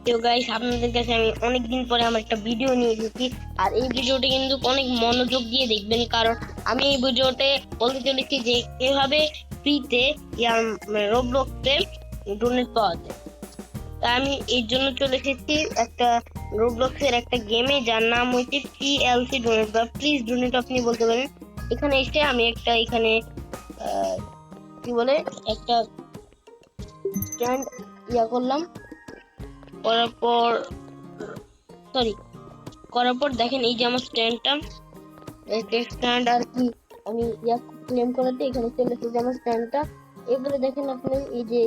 তো গাইস, আপনাদের কাছে আমি অনেকদিন পরে আমার একটা ভিডিও নিয়ে এসেছি। আর এই ভিডিওটি কিন্তু অনেক মনোযোগ দিয়ে দেখবেন, কারণ আমি এই ভিডিওতে বলতে চলেছি যে কিভাবে ফ্রিতে রোবলক্সে ডোনেট পাওয়া যায়। তা আমি এই জন্য চলে এসেছি একটা রোবলক্সের একটা গেমে, যার নাম হচ্ছে পিএলসি ডোনেট বা প্লিজ ডোনেট আপনি বলতে পারেন। এখানে এসে আমি একটা এখানে কি বলে একটা স্ট্যান্ড করলাম। করার পর করার পর দেখেন এই যে আমার স্ট্যান্ডটা, স্ট্যান্ড আর কি আমি ক্লেম করাতে এখানে চলে এসেছে আমার স্ট্যান্ডটা। এবারে দেখেন আপনি এই যে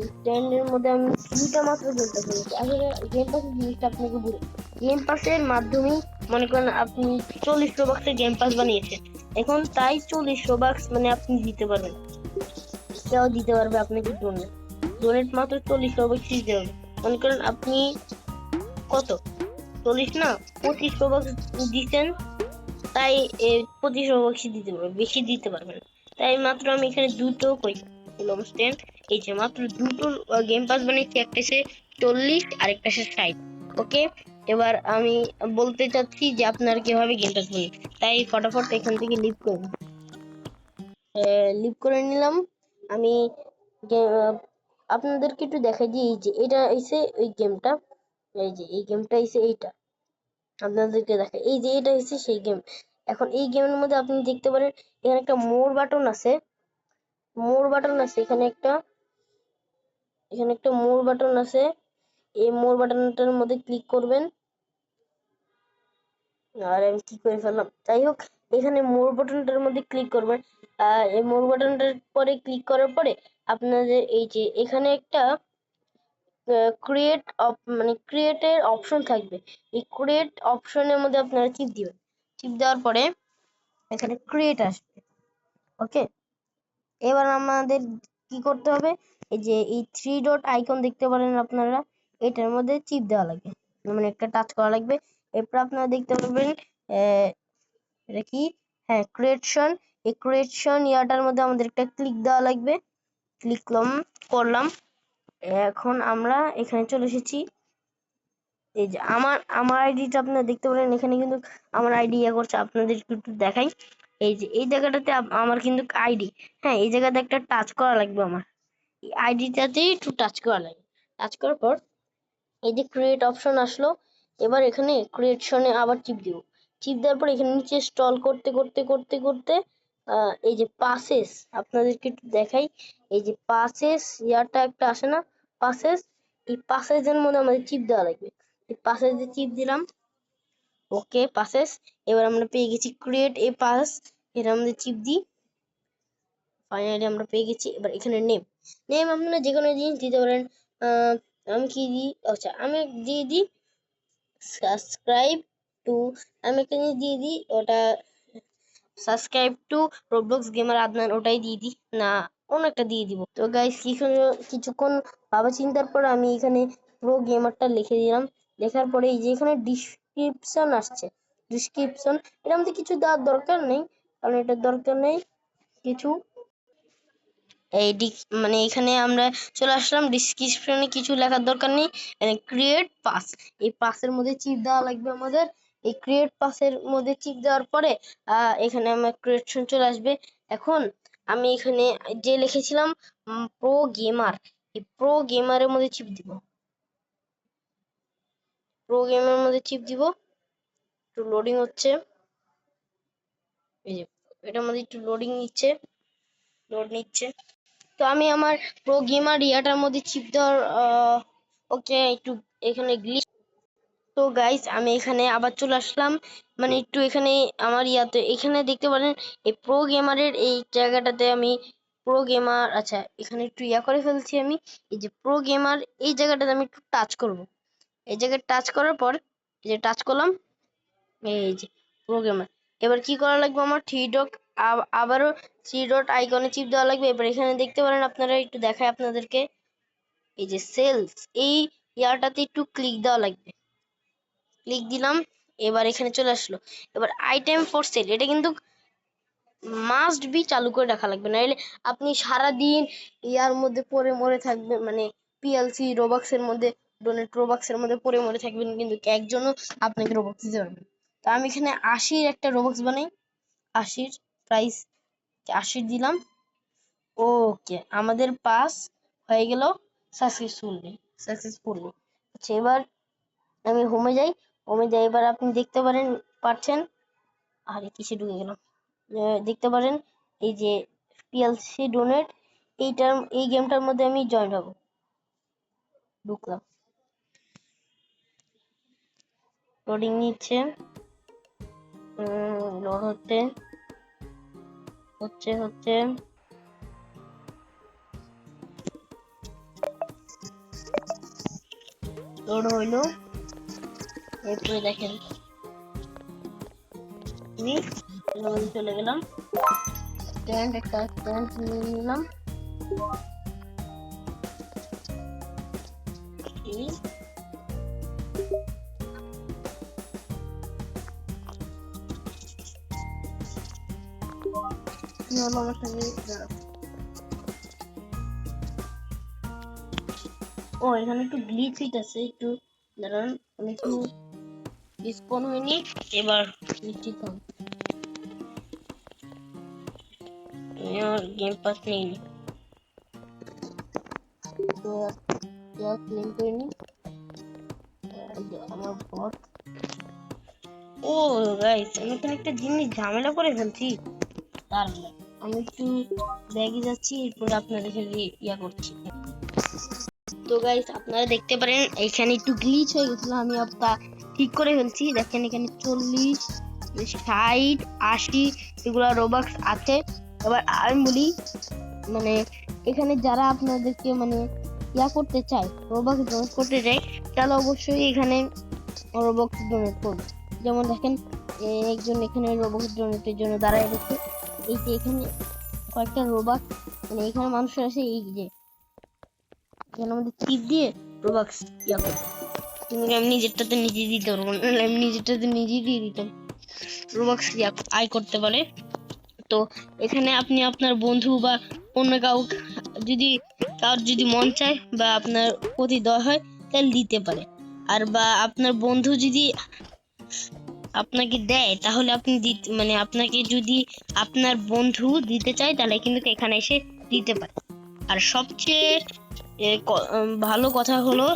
স্ট্যান্ডের মধ্যে আমি দুইটা মাত্র গেমটা খেলেছি। আসলে গেম পাসের জিনিসটা আপনাকে বলি, গেম পাসের মাধ্যমেই মনে করেন আপনি 40 রোবাক্সের গেম পাস বানিয়েছেন এখন, তাই 40 রোবাক্স মানে আপনি দিতে পারবেন, কেউ দিতে পারবে আপনাকে ডোনেট মাত্র 40 রোবাক্স দিতে হবে। মনে করেন আপনি কত 40 না 25 রোবাক্স দিচ্ছেন, তাই 25 রোবাক্স দিতে পারবে, বেশি দিতে পারবেন। তাই মাত্র আমি এখানে দুটো স্ট্যান্ড, এই যে মাত্র দুটো গেম পাস বানিয়েছি, একটা সে 40 আর একটা সে 60। ওকে, এবার আমি বলতে চাচ্ছি যে আপনার কিভাবে গেম পাস বানিয়ে, তাই ফটাফট এখান থেকে লিভ করে নিলাম আমি। আপনাদেরকে একটু দেখাই যে এই যে এটা এসে ওই গেমটা, এই যে এই গেমটা এসে এইটা আপনাদেরকে দেখাই, এই যে এটা এসে সেই গেম। এখন এই গেমের মধ্যে আপনি দেখতে পারেন এখানে একটা মোর বাটন আছে, এখানে একটা মোর বাটন আছে। এই মোর বাটনটার মধ্যে ক্লিক করবেন। আর আমি কি করে ফেললাম, যাই হোক, এখানে মোর বাটনটার মধ্যে ক্লিক করবেন। এই মোর বাটনটার পরে ক্লিক করার পরে আপনাদের এই যে এখানে একটা ক্রিয়েটের অপশন থাকবে। এই ক্রিয়েট অপশনের মধ্যে আপনারা চিপ দিবেন। চিপ দেওয়ার পরে এখানে ক্রিয়েট আসবে। ওকে, এবার আমাদের কি করতে হবে, এই যে এই 3 ডট আইকন দেখতে পারেন আপনারা, এটার মধ্যে চিপ দেওয়া লাগবে, মানে একটা টাচ করা লাগবে। এরপর আপনারা দেখতে পাবেন এটা কি, হ্যাঁ ক্রিয়েশন। এই ক্রিয়েশন ইয়াটার মধ্যে আমাদের একটা ক্লিক দেওয়া লাগবে। ক্লিক করলাম। এখন আমরা এখানে চলে এসেছি। এই যে আমার আইডিটা আপনারা দেখতে পারেন, এখানে কিন্তু আমার আইডি করছে, আপনাদের একটু দেখাই। এই যে এই জায়গাটাতে আমার কিন্তু আইডি, হ্যাঁ এই জায়গাতে একটা টাচ করা লাগবে, আমার এই আইডিটাতে একটু টাচ করা লাগবে। টাচ করার পর এই যে ক্রিয়েট অপশন আসলো, এবার এখানে ক্রিয়েশনে আবার চিপ দিব। চিপ দেওয়ার পর এখানে নিচে স্ক্রল করতে করতে করতে করতে এই যে পাসেস, আপনাদেরকে একটু দেখাই। এই যে পাসেস ইয়ারটা একটা আসে না, পাসেস, এই পাসেসের মধ্যে আমাদের চিপ দেওয়া লাগবে। এই পাসেসে চিপ দিলাম। ওকে পাসেস, এবার আমরা পেয়ে গেছি ক্রিয়েট এ পাস, এটা আমাদের চিপ দিই। ফাইনালি আমরা পেয়ে গেছি। এবার এখানে নেম আপনারা যে কোনো জিনিস দিতে পারেন। আমি কি দিই, আচ্ছা আমি দিয়ে দিই সাবস্ক্রাইব টু, আমি একটা জিনিস দিয়ে দিই, ওটা subscribe to Roblox gamer Adnan, ওটাই দিয়ে দিই, না অন্য একটা দিয়ে দিব। তো গাইস কিছুক্ষণ ভাবা চিন্তার পর আমি এখানে প্রো গেমারটা লিখে দিলাম। লেখার পরে এই যে এখানে ডিসক্রিপশন আসছে, ডিসক্রিপশন এটা আমাদের কিছু দেওয়ার দরকার নেই, কারণ এটার দরকার নেই কিছু। মানে এখানে আমরা চলে আসলাম, ডিসক্রিপশনে কিছু লেখার দরকার নেই। ক্রিয়েট পাস, এই পাসের মধ্যে চিপ দেওয়া লাগবে আমাদের। এই ক্রিয়েট পাসের মধ্যে চিপ দেওয়ার পরে এখানে আমার ক্রিয়েশন চলে আসবে। এখন আমি এখানে যে লিখেছিলাম প্রো গেমার, এই প্রো গেমারের মধ্যে চিপ দিব, প্রো গেমারের মধ্যে চিপ দিব। একটু লোডিং হচ্ছে, এই যে এটার মধ্যে একটু লোড নিচ্ছে। তো আমি আমার প্রো গেমার ইয়াটার মধ্যে চিপ দেওয়ার ওকে একটু এখানে গ্লিচ। তো গাইস আমি এখানে আবার চলে আসলাম, মানে একটু এখানে আমার ইয়াতে এখানে দেখতে পারেন এই প্রো গেমারের এই জায়গাটাতে আমি প্রো গেমার, আচ্ছা এখানে একটু করে ফেলছি আমি। এই যে প্রো গেমার এই জায়গাটাতে আমি একটু টাচ করব। এই জায়গায় টাচ করার পর এই যে টাচ করলাম, এই যে প্রো গেমার। এবার কি করা লাগবে, আমার আবারও 3 ডট আইকনে চিপ দেওয়া লাগবে। এবার এখানে দেখতে পারেন আপনারা, একটু দেখায় আপনাদেরকে, এই যে সেলস, এই ইয়ারটাতে একটু ক্লিক দেওয়া লাগবে। ক্লিক দিলাম, এবার এখানে চলে আসলো। এবার আইটেম ফর সেল, এটা কিন্তু মাস্ট বি চালু করে রাখা লাগবে, নাহলে আপনি সারা দিন ইয়ার মধ্যে পড়ে মরে থাকবেন, মানে পিএলসি রোবাক্সের মধ্যে ডোনেট রোবক্সের মধ্যে পড়ে মরে থাকবেন, কিন্তু একজনও আপনাকে রোবক্স দিতে পারবে না। তো আমি এখানে 80-র একটা রোবক্স বানাই, 80-র প্রাইস 80 দিলাম। ওকে, আমাদের পাস হয়ে গেল সাকসেসফুলি। আচ্ছা, এবার আমি হোমে যাই। এবার আপনি দেখতে পারছেন, আরে কিসে ঢুকে গেলাম, দেখতে পারেন এই যে পিএলসি ডোনেট, এই গেমটার মধ্যে আমি জয়েন হব। ঢুকলাম, লোডিং নিচ্ছে, লোড হচ্ছে লোড হইলো। এরপরে দেখেন আমি চলে গেলাম, একটা স্ট্যান্ড নিয়ে নিলাম। ও, এখানে একটু গ্লিচ হইতাছে, একটু দাঁড়ান, আমি একটু স্পন হয়নি। এবার নিশ্চিত হন, গেম পাস নেই তো ক্লেম করে নি আমার বট। ও গাইস, আমি এখানে একটা জিনিস ঝামেলা করে ফেলছি, তার আমি একটু ব্যাগে যাচ্ছি, এরপর আপনাদের সাথে ইয়া করছি। তো গাইস, আপনারা দেখতে পারেন এখানে একটু গ্লিচ হয়ে গেছিল, আমি আপনার ঠিক করে ফেলছি। দেখেন এখানে 40, 60, 80 এগুলা রোবক্স আছে। এবার আমি বলি, মানে এখানে যারা আপনাদেরকে মানে ইয়া করতে চায়, রোবক্স ডোনেট করতে চায়, তাহলে অবশ্যই এখানে রোবক্স ডোনেট করবে। যেমন দেখেন একজন এখানে রোবক্স ডোনেটের জন্য দাঁড়ায় রয়েছে। এই যে এখানে কয়েকটা রোবক্স, মানে এখানে মানুষ আছে, এই যে এখানে আমাদের চিপ দিয়ে রোবক্স ইয়া করবে, কিন্তু আমি নিজেরটাতে নিজে দিতে পারবো না, আমি নিজেরটাতে নিজেই দিয়ে দিতাম, রোবক্স ইয়া আয় করতে পারে। তো এখানে আপনি আপনার বন্ধু বা অন্য যদি কারোর যদি মন চায় বা আপনার প্রতি দয় হয়, তাহলে দিতে পারে। আর বা আপনার বন্ধু যদি আপনাকে দেয়, তাহলে আপনি মানে আপনাকে যদি আপনার বন্ধু দিতে চায়, তাহলে কিন্তু এখানে এসে দিতে পারে। আর সবচেয়ে ভালো কথা হলো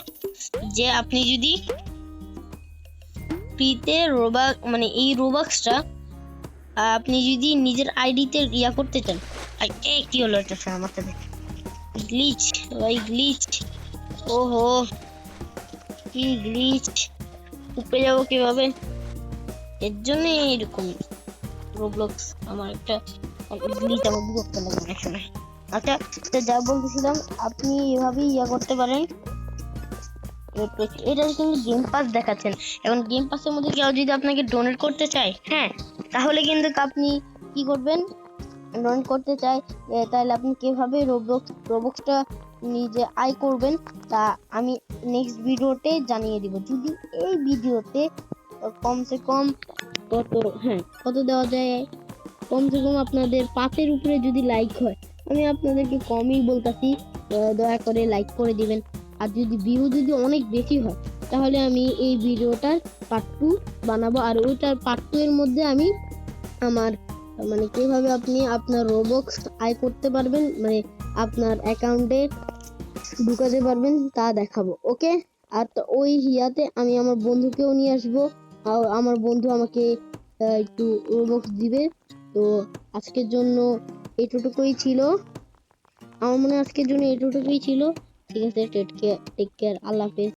যে আপনি যদি ফ্রিতে মানে এই রোবক্সটা আপনি যদি নিজের আইডিতে ইয়া করতে চান, কি হলো এটা আমার সাথে গ্লিচ, ভাই গ্লিচ, ওহো কি গ্লিচ, উপরে যাবো কিভাবে, এর জন্য এরকম রোবলক্স আমার একটা গ্লিচ আমার বিরক্ত লাগে অনেক সময়। আচ্ছা, তো যা বলতেছিলাম, আপনি এভাবেই ইয়া করতে পারেন। এটা কিন্তু গেম পাস দেখাচ্ছেন, এখন গেম পাসের মধ্যে কেউ যদি আপনাকে ডোনেট করতে চায়, হ্যাঁ, তাহলে কিন্তু আপনি কি করবেন, ডোনেট করতে চাই, তাহলে আপনি কিভাবে রোবক্সটা নিজে আয় করবেন, তা আমি নেক্সট ভিডিওতে জানিয়ে দিব। যদি এই ভিডিওতে কমসে কম কত দেওয়া যায়, কমসে কম আপনাদের 5-এর উপরে যদি লাইক হয়, আমি আপনাদেরকে কমই বলতাছি, দয়া করে লাইক করে দিবেন। আর যদি ভিউ যদি অনেক বেশি হয়, তাহলে আমি এই ভিডিওটার পার্ট 2 বানাবো, আর ওইটার পার্ট 2 এর মধ্যে আমি আমার মানে কিভাবে আপনি আপনার রোবক্স আয় করতে পারবেন, মানে আপনার অ্যাকাউন্টে ঢুকাতে পারবেন, তা দেখাবো। ওকে, আর ওই হিয়াতে আমি আমার বন্ধুকেও নিয়ে আসবো, আর আমার বন্ধু আমাকে একটু রোবক্স দিবে। তো আজকের জন্য এইটুকুই ছিল, আমার মনে হয় আজকের জন্য এইটুকুই ছিল। ঠিক আছে, টেক কেয়ার, আল্লাহ হাফেজ।